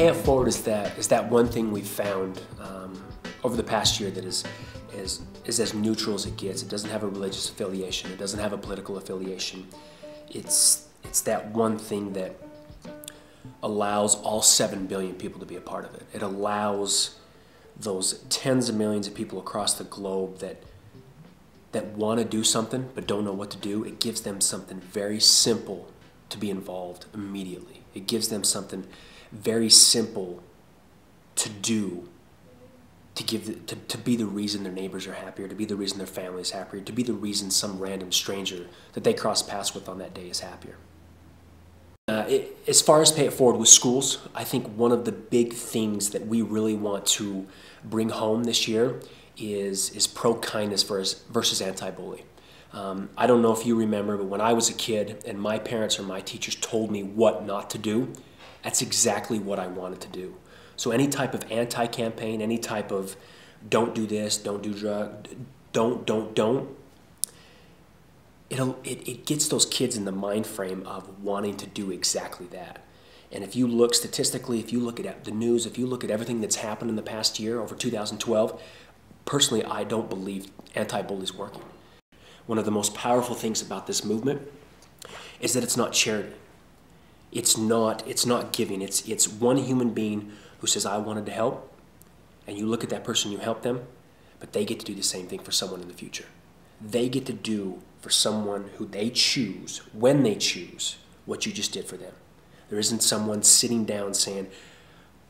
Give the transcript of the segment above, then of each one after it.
Pay It Forward is that one thing we've found over the past year that is as neutral as it gets. It doesn't have a religious affiliation. It doesn't have a political affiliation. It's that one thing that allows all 7 billion people to be a part of it. It allows those tens of millions of people across the globe that want to do something but don't know what to do. It gives them something very simple to be involved immediately. It gives them something very simple to do, to be the reason their neighbors are happier, to be the reason their family is happier, to be the reason some random stranger that they cross paths with on that day is happier. As far as Pay It Forward with schools, I think one of the big things that we really want to bring home this year is pro-kindness versus anti-bully. I don't know if you remember, but when I was a kid and my parents or my teachers told me what not to do, that's exactly what I wanted to do. So any type of anti-campaign, any type of don't do this, don't do drugs, don't, it gets those kids in the mind frame of wanting to do exactly that. And if you look statistically, if you look at the news, if you look at everything that's happened in the past year, over 2012, personally, I don't believe anti-bully is working. One of the most powerful things about this movement is that it's not charity. It's not giving. It's one human being who says, I wanted to help, and you look at that person, you help them, but they get to do the same thing for someone in the future. They get to do for someone who they choose, when they choose, what you just did for them. There isn't someone sitting down saying,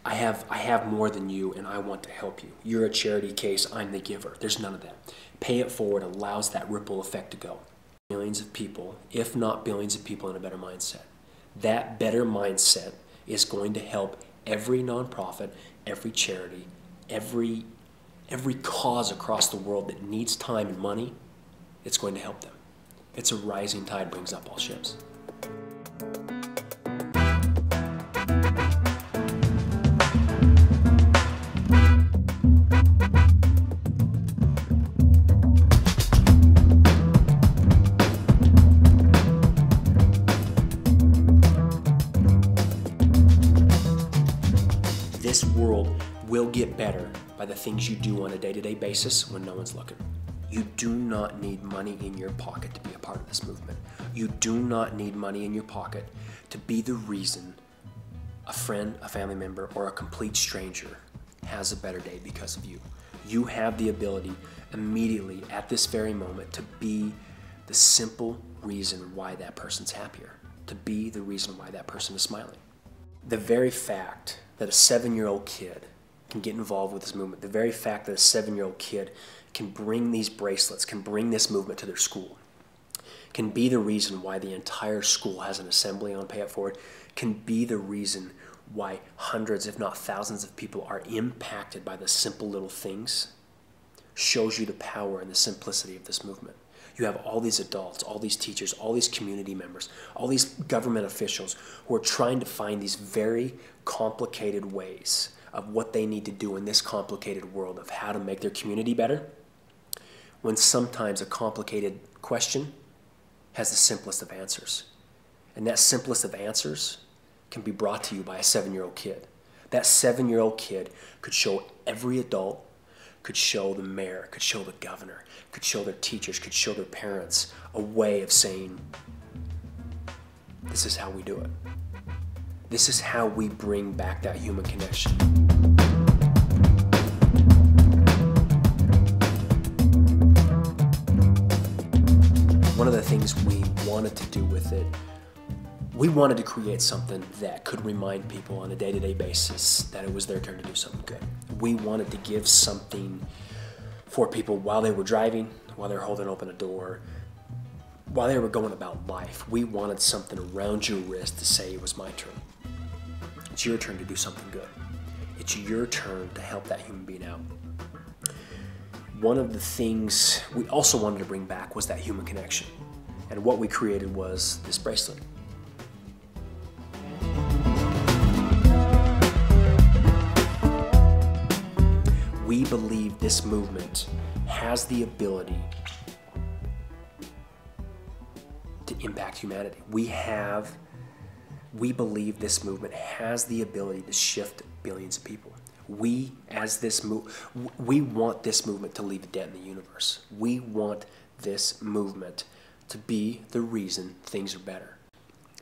I have more than you and I want to help you. You're a charity case, I'm the giver. There's none of that. Pay It Forward allows that ripple effect to go. Millions of people, if not billions of people, in a better mindset. That better mindset is going to help every nonprofit, every charity, every cause across the world that needs time and money. It's going to help them. It's a rising tide brings up all ships. This world will get better by the things you do on a day-to-day basis when no one's looking. You do not need money in your pocket to be a part of this movement. You do not need money in your pocket to be the reason a friend, a family member, or a complete stranger has a better day because of you. You have the ability immediately at this very moment to be the simple reason why that person's happier, to be the reason why that person is smiling. The very fact that a 7-year-old kid can get involved with this movement, the very fact that a 7-year-old kid can bring these bracelets, can bring this movement to their school, can be the reason why the entire school has an assembly on Pay It Forward, can be the reason why hundreds, if not thousands of people are impacted by the simple little things, shows you the power and the simplicity of this movement. You have all these adults, all these teachers, all these community members, all these government officials who are trying to find these very complicated ways of what they need to do in this complicated world of how to make their community better, when sometimes a complicated question has the simplest of answers. And that simplest of answers can be brought to you by a 7-year-old kid. That 7-year-old kid could show every adult, could show the mayor, could show the governor, could show their teachers, could show their parents a way of saying, this is how we do it. This is how we bring back that human connection. One of the things we wanted to do with it, we wanted to create something that could remind people on a day-to-day basis that it was their turn to do something good. We wanted to give something for people while they were driving, while they were holding open a door, while they were going about life. We wanted something around your wrist to say it was my turn. It's your turn to do something good. It's your turn to help that human being out. One of the things we also wanted to bring back was that human connection. And what we created was this bracelet. We believe this movement has the ability to impact humanity. We have We believe this movement has the ability to shift billions of people. We want this movement to leave a dent in the universe. We want this movement to be the reason things are better.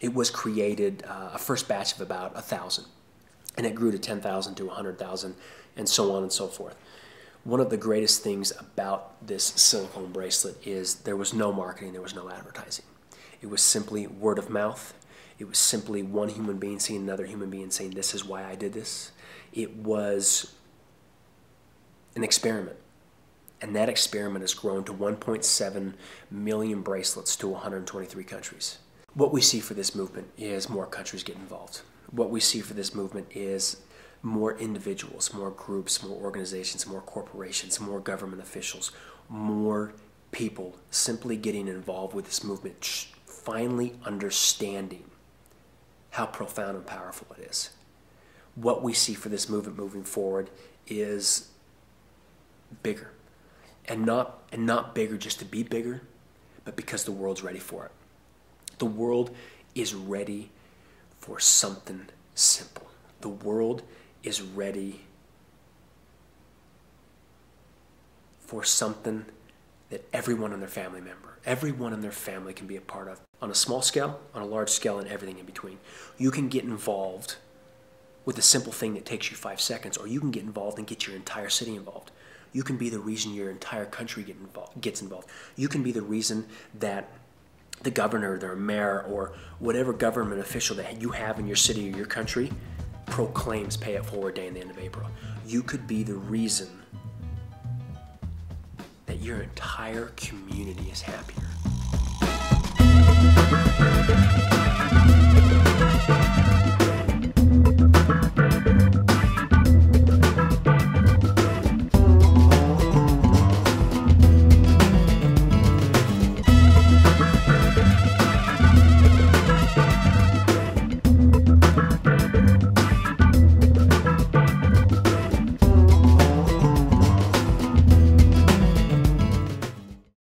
It was created, a first batch of about 1,000, and it grew to 10,000 to 100,000, and so on and so forth. One of the greatest things about this silicone bracelet is there was no marketing, there was no advertising. It was simply word of mouth. It was simply one human being seeing another human being saying, this is why I did this. It was an experiment. And that experiment has grown to 1.7 million bracelets to 123 countries. What we see for this movement is more countries get involved. What we see for this movement is more individuals, more groups, more organizations, more corporations, more government officials, more people simply getting involved with this movement, finally understanding how profound and powerful it is. What we see for this movement moving forward is bigger. And not bigger just to be bigger, but because the world's ready for it. The world is ready for something simple. The world is ready for something that everyone in their family member, everyone in their family can be a part of. On a small scale, on a large scale, and everything in between. You can get involved with a simple thing that takes you 5 seconds, or you can get involved and get your entire city involved. You can be the reason your entire country gets involved. You can be the reason that the governor, their mayor, or whatever government official that you have in your city or your country proclaims Pay It Forward Day in the end of April. You could be the reason that your entire community is happier.